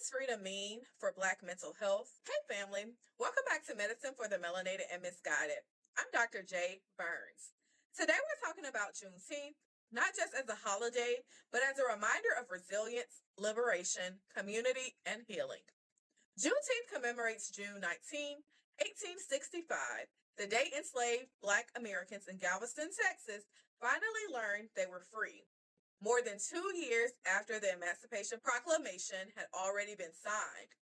does freedom mean for Black mental health? Hey, family. Welcome back to Medicine for the Melanated and Misguided. I'm Dr. J. Burns. Today we're talking about Juneteenth, not just as a holiday, but as a reminder of resilience, liberation, community, and healing. Juneteenth commemorates June 19, 1865, the day enslaved Black Americans in Galveston, Texas, finally learned they were free. More than 2 years after the Emancipation Proclamation had already been signed.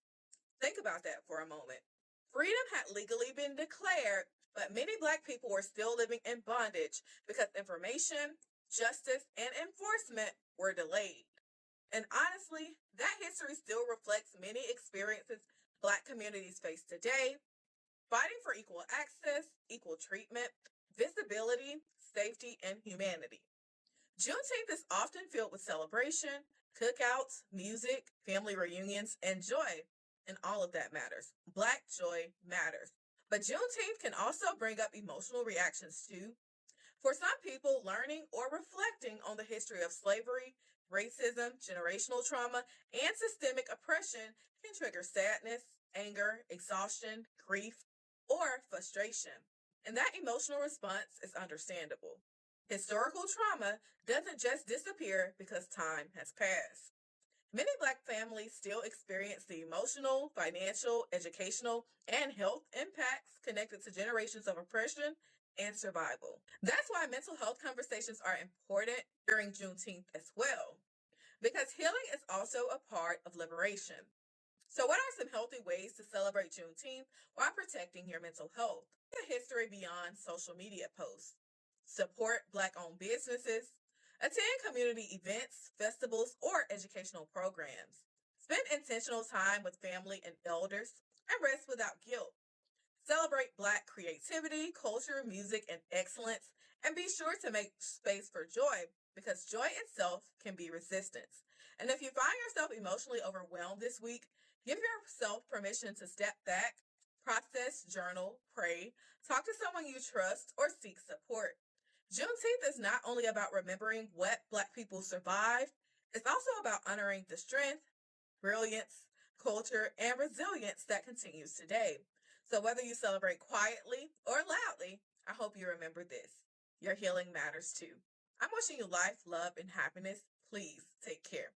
Think about that for a moment. Freedom had legally been declared, but many Black people were still living in bondage because information, justice, and enforcement were delayed. And honestly, that history still reflects many experiences Black communities face today, fighting for equal access, equal treatment, visibility, safety, and humanity. Juneteenth is often filled with celebration, cookouts, music, family reunions, and joy. And all of that matters. Black joy matters. But Juneteenth can also bring up emotional reactions too. For some people, learning or reflecting on the history of slavery, racism, generational trauma, and systemic oppression can trigger sadness, anger, exhaustion, grief, or frustration. And that emotional response is understandable. Historical trauma doesn't just disappear because time has passed. Many Black families still experience the emotional, financial, educational, and health impacts connected to generations of oppression and survival. That's why mental health conversations are important during Juneteenth as well, because healing is also a part of liberation. So, what are some healthy ways to celebrate Juneteenth while protecting your mental health? The history beyond social media posts. Support Black-owned businesses. Attend community events, festivals, or educational programs. Spend intentional time with family and elders, and rest without guilt. Celebrate Black creativity, culture, music, and excellence, and be sure to make space for joy because joy itself can be resistance. And if you find yourself emotionally overwhelmed this week, give yourself permission to step back, process, journal, pray, talk to someone you trust, or seek support. Juneteenth is not only about remembering what Black people survived, it's also about honoring the strength, brilliance, culture, and resilience that continues today. So whether you celebrate quietly or loudly, I hope you remember this. Your healing matters too. I'm wishing you life, love, and happiness. Please take care.